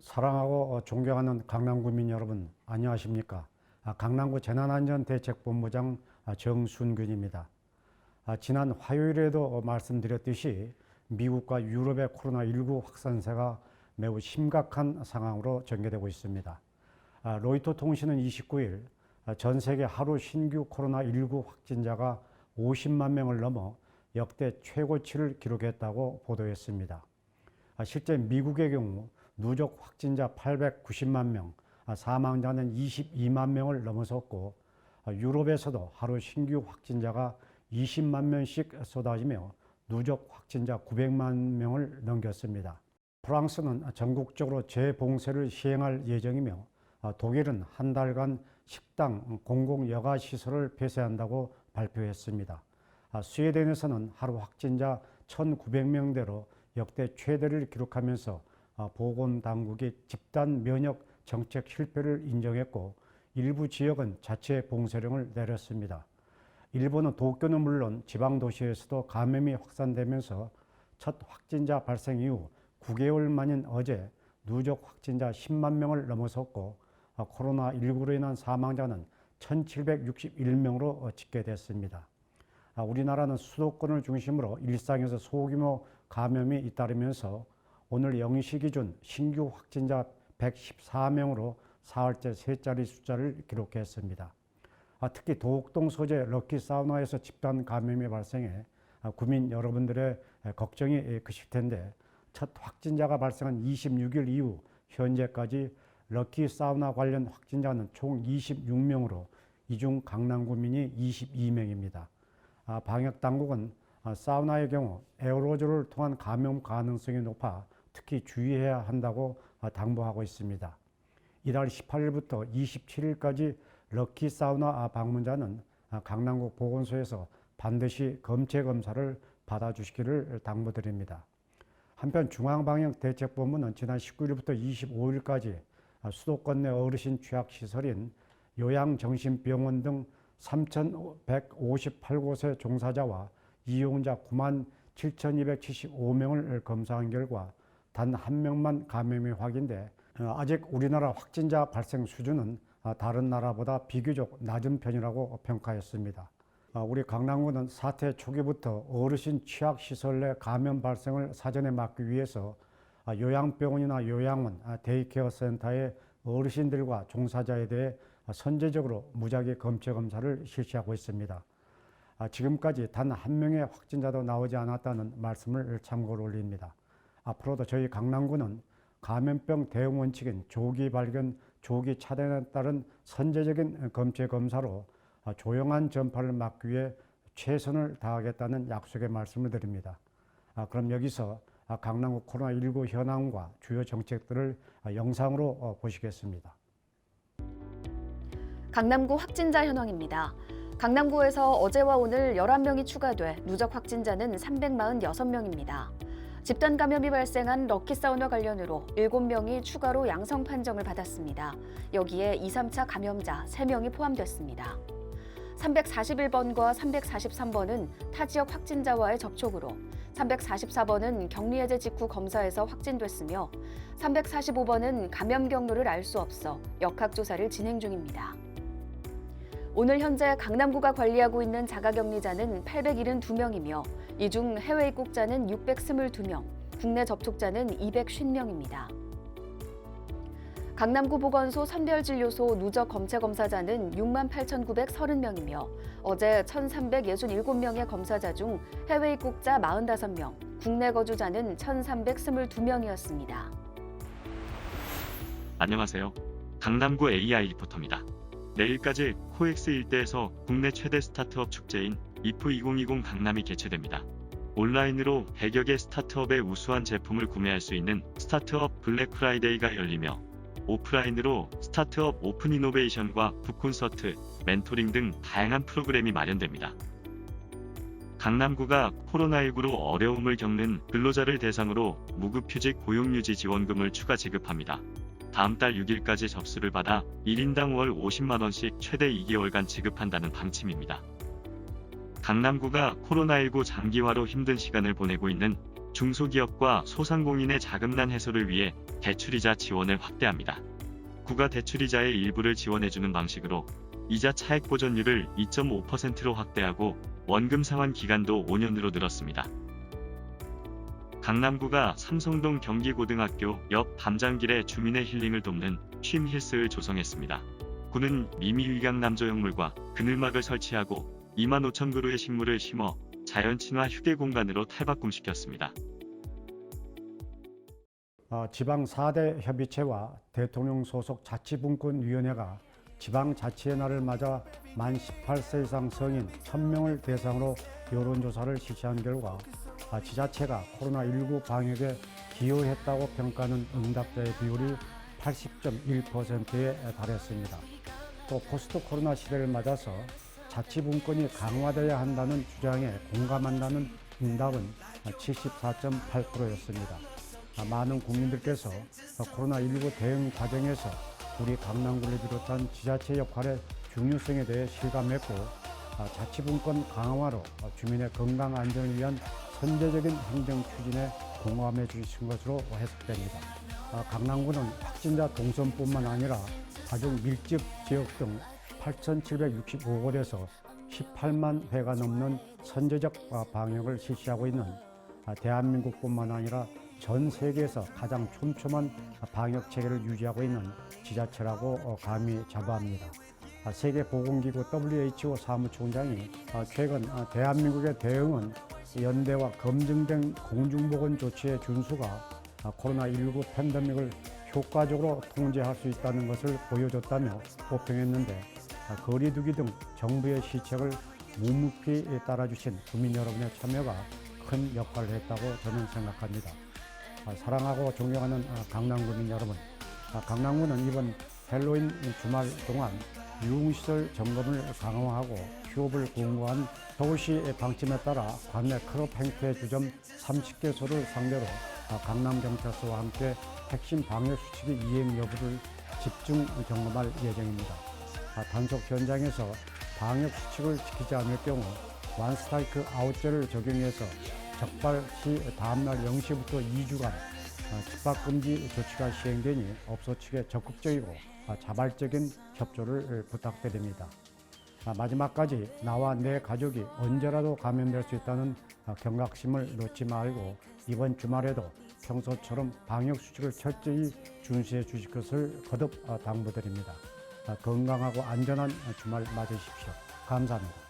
사랑하고 존경하는 강남구민 여러분, 안녕하십니까? 강남구 재난안전대책본부장 정순균입니다. 지난 화요일에도 말씀드렸듯이 미국과 유럽의 코로나19 확산세가 매우 심각한 상황으로 전개되고 있습니다. 로이터 통신은 29일 전 세계 하루 신규 코로나19 확진자가 50만 명을 넘어 역대 최고치를 기록했다고 보도했습니다. 실제 미국의 경우 누적 확진자 890만 명, 사망자는 22만 명을 넘어섰고, 유럽에서도 하루 신규 확진자가 20만 명씩 쏟아지며 누적 확진자 900만 명을 넘겼습니다. 프랑스는 전국적으로 재봉쇄를 시행할 예정이며, 독일은 한 달간 식당, 공공 여가 시설을 폐쇄한다고 발표했습니다. 스웨덴에서는 하루 확진자 1,900명대로 역대 최대를 기록하면서 보건당국이 집단 면역 정책 실패를 인정했고, 일부 지역은 자체 봉쇄령을 내렸습니다. 일본은 도쿄는 물론 지방 도시에서도 감염이 확산되면서 첫 확진자 발생 이후 9개월 만인 어제 누적 확진자 10만 명을 넘어섰고, 코로나19로 인한 사망자는 1,761명으로 집계됐습니다. 우리나라는 수도권을 중심으로 일상에서 소규모 감염이 잇따르면서 오늘 0시 기준 신규 확진자 114명으로 사흘째 세 자리 숫자를 기록했습니다. 특히 도곡동 소재 럭키사우나에서 집단 감염이 발생해 구민 여러분들의 걱정이 크실 텐데, 첫 확진자가 발생한 26일 이후 현재까지 럭키사우나 관련 확진자는 총 26명으로 이 중 강남구민이 22명입니다. 방역당국은 사우나의 경우 에어로졸을 통한 감염 가능성이 높아 특히 주의해야 한다고 당부하고 있습니다. 이달 18일부터 27일까지 럭키 사우나 방문자는 강남구 보건소에서 반드시 검체 검사를 받아주시기를 당부드립니다. 한편 중앙방역대책본부는 지난 19일부터 25일까지 수도권 내 어르신 취약시설인 요양정신병원 등 3,158곳의 종사자와 이용자 9만 7,275명을 검사한 결과 단 한 명만 감염이 확인돼 아직 우리나라 확진자 발생 수준은 다른 나라보다 비교적 낮은 편이라고 평가했습니다. 우리 강남구는 사태 초기부터 어르신 취약시설 내 감염 발생을 사전에 막기 위해서 요양병원이나 요양원, 데이케어 센터의 어르신들과 종사자에 대해 선제적으로 무작위 검체 검사를 실시하고 있습니다. 지금까지 단 한 명의 확진자도 나오지 않았다는 말씀을 참고로 올립니다. 앞으로도 저희 강남구는 감염병 대응 원칙인 조기 발견, 조기 차단에 따른 선제적인 검체 검사로 조용한 전파를 막기 위해 최선을 다하겠다는 약속의 말씀을 드립니다. 그럼 여기서 강남구 코로나19 현황과 주요 정책들을 영상으로 보시겠습니다. 강남구 확진자 현황입니다. 강남구에서 어제와 오늘 11명이 추가돼 누적 확진자는 346명입니다. 집단 감염이 발생한 럭키사우나 관련으로 7명이 추가로 양성 판정을 받았습니다. 여기에 2, 3차 감염자 3명이 포함됐습니다. 341번과 343번은 타 지역 확진자와의 접촉으로, 344번은 격리해제 직후 검사에서 확진됐으며 345번은 감염 경로를 알 수 없어 역학조사를 진행 중입니다. 오늘 현재 강남구가 관리하고 있는 자가격리자는 872명이며 이 중 해외 입국자는 622명, 국내 접촉자는 250명입니다. 강남구 보건소 선별진료소 누적 검체 검사자는 68,930명이며 어제 1,367명의 검사자 중 해외 입국자 45명, 국내 거주자는 1,322명이었습니다. 안녕하세요. 강남구 AI 리포터입니다. 내일까지 코엑스 일대에서 국내 최대 스타트업 축제인 이프 2020 강남이 개최됩니다. 온라인으로 100여 개 스타트업의 우수한 제품을 구매할 수 있는 스타트업 블랙 프라이데이가 열리며, 오프라인으로 스타트업 오픈 이노베이션과 북콘서트, 멘토링 등 다양한 프로그램이 마련됩니다. 강남구가 코로나19로 어려움을 겪는 근로자를 대상으로 무급휴직 고용유지 지원금을 추가 지급합니다. 다음 달 6일까지 접수를 받아 1인당 월 50만 원씩 최대 2개월간 지급한다는 방침입니다. 강남구가 코로나19 장기화로 힘든 시간을 보내고 있는 중소기업과 소상공인의 자금난 해소를 위해 대출이자 지원을 확대합니다. 구가 대출이자의 일부를 지원해주는 방식으로 이자 차액 보전율을 2.5%로 확대하고 원금 상환 기간도 5년으로 늘었습니다. 강남구가 삼성동 경기고등학교 옆 담장길에 주민의 힐링을 돕는 쉼 힐스를 조성했습니다. 구는 미미 위강남조형물과 그늘막을 설치하고 25,000그루의 식물을 심어 자연 친화 휴게 공간으로 탈바꿈시켰습니다. 지방 4대 협의체와 대통령 소속 자치분권위원회가 지방자치의 날을 맞아 만 18세 이상 성인 1000명을 대상으로 여론조사를 실시한 결과 지자체가 코로나19 방역에 기여했다고 평가하는 응답자의 비율이 80.1%에 달했습니다. 또 포스트 코로나 시대를 맞아서 자치분권이 강화되어야 한다는 주장에 공감한다는 응답은 74.8%였습니다. 많은 국민들께서 코로나19 대응 과정에서 우리 강남구를 비롯한 지자체 역할의 중요성에 대해 실감했고 자치분권 강화로 주민의 건강 안전을 위한 선제적인 행정 추진에 공감해 주신 것으로 해석됩니다. 강남구는 확진자 동선뿐만 아니라 가족 밀집 지역 등 8,765곳에서 18만 회가 넘는 선제적 방역을 실시하고 있는 대한민국뿐만 아니라 전 세계에서 가장 촘촘한 방역 체계를 유지하고 있는 지자체라고 감히 자부합니다. 세계보건기구 WHO 사무총장이 최근 대한민국의 대응은 연대와 검증된 공중보건 조치의 준수가 코로나19 팬데믹을 효과적으로 통제할 수 있다는 것을 보여줬다며 호평했는데 거리두기 등 정부의 시책을 묵묵히 따라주신 국민 여러분의 참여가 큰 역할을 했다고 저는 생각합니다. 사랑하고 존경하는 강남구민 여러분, 강남구는 이번 헬로윈 주말 동안 유흥시설 점검을 강화하고 휴업을 권고한 서울시 방침에 따라 관내 클럽 행태 주점 30개소를 상대로 강남경찰서와 함께 핵심 방역수칙의 이행 여부를 집중 점검할 예정입니다. 단속 현장에서 방역수칙을 지키지 않을 경우 원스트라이크 아웃제를 적용해서 적발 시 다음날 0시부터 2주간 집합금지 조치가 시행되니 업소 측에 적극적이고 자발적인 협조를 부탁드립니다. 마지막까지 나와 내 가족이 언제라도 감염될 수 있다는 경각심을 놓지 말고 이번 주말에도 평소처럼 방역수칙을 철저히 준수해 주실 것을 거듭 당부드립니다. 건강하고 안전한 주말 맞으십시오. 감사합니다.